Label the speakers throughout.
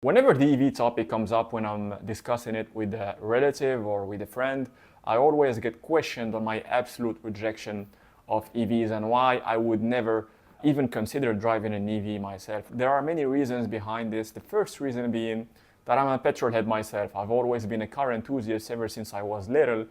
Speaker 1: Whenever the EV topic comes up when I'm discussing it with a relative or with a friend, I always get questioned on my absolute rejection of EVs and why I would never even consider driving an EV myself. There are many reasons behind this. The first reason being that I'm a petrol head myself. I've always been a car enthusiast ever since I was little.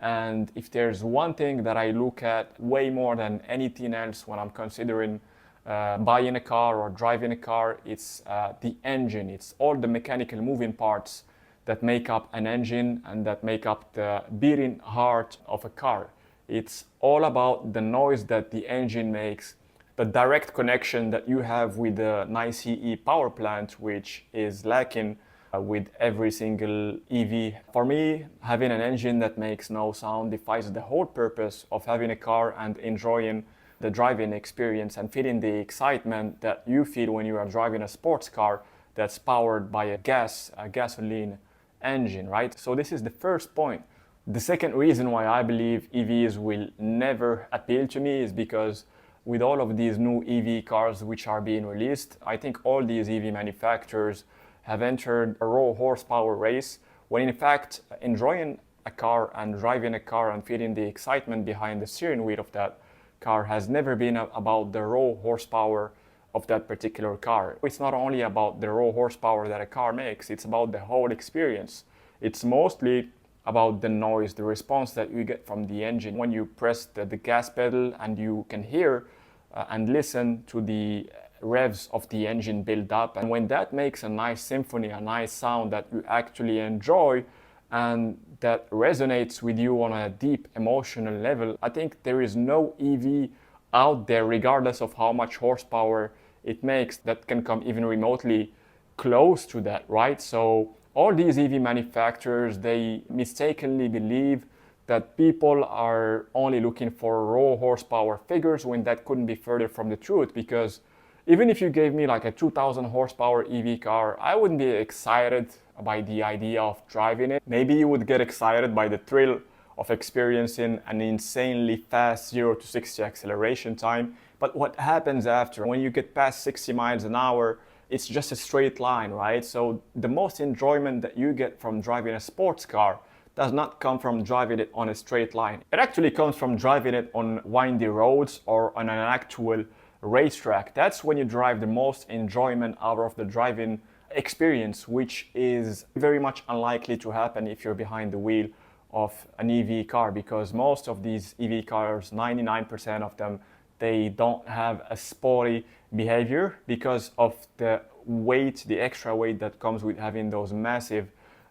Speaker 1: And if there's one thing that I look at way more than anything else when I'm considering buying a car or driving a car, it's the engine. It's all the mechanical moving parts that make up an engine and that make up the beating heart of a car. It's all about the noise that the engine makes, the direct connection that you have with the ICE power plant, which is lacking with every single EV. For me, having an engine that makes no sound defies the whole purpose of having a car and enjoying the driving experience and feeling the excitement that you feel when you are driving a sports car that's powered by a gasoline engine, right? So this is the first point. The second reason why I believe EVs will never appeal to me is because with all of these new EV cars which are being released, I think all these EV manufacturers have entered a raw horsepower race, when in fact enjoying a car and driving a car and feeling the excitement behind the steering wheel of that car has never been about the raw horsepower of that particular car. It's not only about the raw horsepower that a car makes, it's about the whole experience. It's mostly about the noise, the response that you get from the engine. When you press the gas pedal and you can hear and listen to the revs of the engine build up, and when that makes a nice symphony, a nice sound that you actually enjoy, and that resonates with you on a deep emotional level, I think there is no EV out there, regardless of how much horsepower it makes, that can come even remotely close to that, right? So all these EV manufacturers, they mistakenly believe that people are only looking for raw horsepower figures when that couldn't be further from the truth, because even if you gave me like a 2000 horsepower EV car, I wouldn't be excited by the idea of driving it. Maybe you would get excited by the thrill of experiencing an insanely fast 0 to 60 acceleration time. But what happens after? When you get past 60 miles an hour, it's just a straight line, right? So the most enjoyment that you get from driving a sports car does not come from driving it on a straight line. It actually comes from driving it on windy roads or on an actual racetrack. That's when you derive the most enjoyment out of the driving experience, which is very much unlikely to happen if you're behind the wheel of an EV car, because most of these EV cars, 99% of them, they don't have a sporty behavior because of the weight, the extra weight that comes with having those massive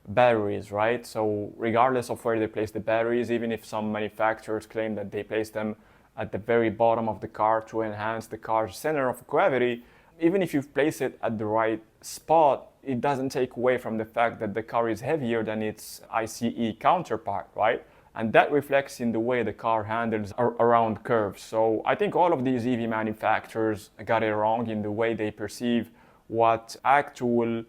Speaker 1: batteries, right? So regardless of where they place the batteries, even if some manufacturers claim that they place them at the very bottom of the car to enhance the car's center of gravity, even if you place it at the right spot, it doesn't take away from the fact that the car is heavier than its ICE counterpart, right? And that reflects in the way the car handles around curves. So I think all of these EV manufacturers got it wrong in the way they perceive what actual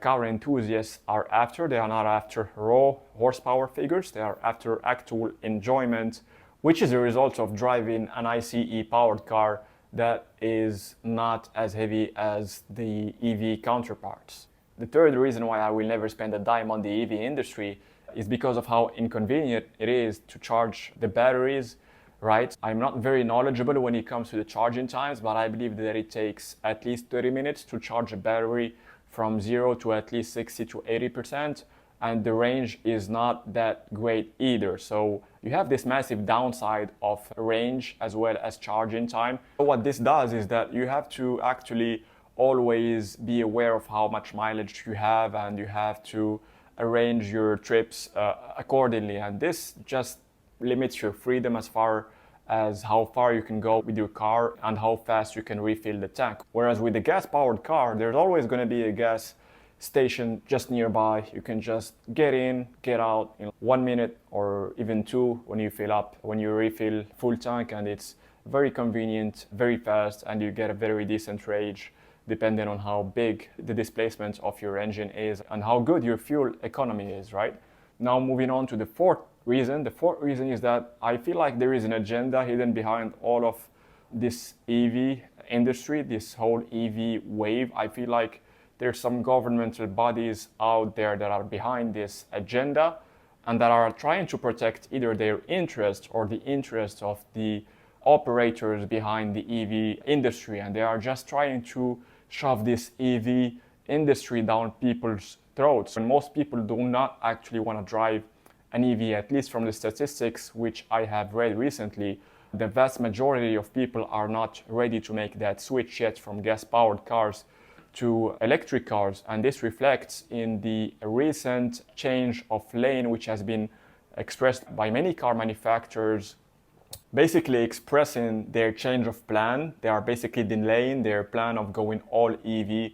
Speaker 1: car enthusiasts are after. They are not after raw horsepower figures, they are after actual enjoyment, which is a result of driving an ICE powered car that is not as heavy as the EV counterparts. The third reason why I will never spend a dime on the EV industry is because of how inconvenient it is to charge the batteries, right? I'm not very knowledgeable when it comes to the charging times, but I believe that it takes at least 30 minutes to charge a battery from 0 to at least 60 to 80%. And the range is not that great either. So you have this massive downside of range as well as charging time. What this does is that you have to actually always be aware of how much mileage you have, and you have to arrange your trips accordingly. And this just limits your freedom as far as how far you can go with your car and how fast you can refill the tank. Whereas with a gas-powered car, there's always going to be a gas station just nearby. You can just get in, get out in 1 minute or even 2 when you fill up, when you refill full tank, and it's very convenient, very fast, and you get a very decent range depending on how big the displacement of your engine is and how good your fuel economy is, right? Now moving on to the fourth reason. The fourth reason is that I feel like there is an agenda hidden behind all of this EV industry, this whole EV wave. I feel like there's some governmental bodies out there that are behind this agenda and that are trying to protect either their interest or the interest of the operators behind the EV industry. And they are just trying to shove this EV industry down people's throats. And most people do not actually want to drive an EV, at least from the statistics which I have read recently. The vast majority of people are not ready to make that switch yet from gas-powered cars to electric cars, and this reflects in the recent change of lane which has been expressed by many car manufacturers, basically expressing their change of plan. They are basically delaying their plan of going all EV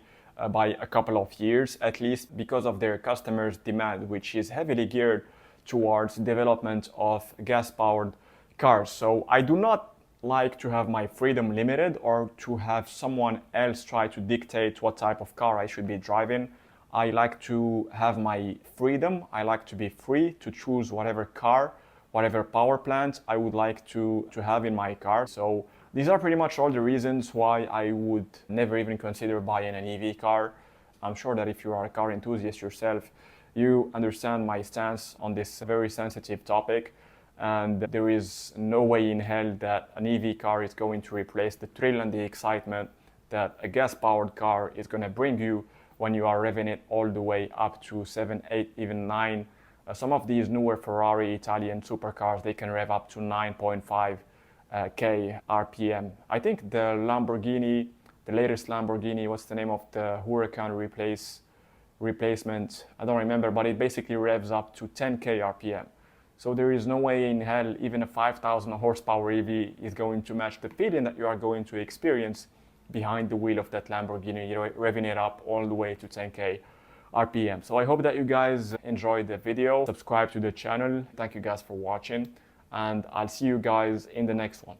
Speaker 1: by a couple of years, at least because of their customers' demand, which is heavily geared towards development of gas-powered cars. So I do not like to have my freedom limited or to have someone else try to dictate what type of car I should be driving. I like to have my freedom. I like to be free to choose whatever car, whatever power plant I would like to have in my car. So these are pretty much all the reasons why I would never even consider buying an EV car. I'm sure that if you are a car enthusiast yourself, you understand my stance on this very sensitive topic. And there is no way in hell that an EV car is going to replace the thrill and the excitement that a gas-powered car is going to bring you when you are revving it all the way up to 7, 8, even 9. Some of these newer Ferrari Italian supercars, they can rev up to 9.5 K RPM. I think the Lamborghini, the latest Lamborghini, what's the name of the Huracan replacement? I don't remember, but it basically revs up to 10K RPM. So there is no way in hell even a 5,000 horsepower EV is going to match the feeling that you are going to experience behind the wheel of that Lamborghini, revving it up all the way to 10K RPM. So I hope that you guys enjoyed the video. Subscribe to the channel. Thank you guys for watching, and I'll see you guys in the next one.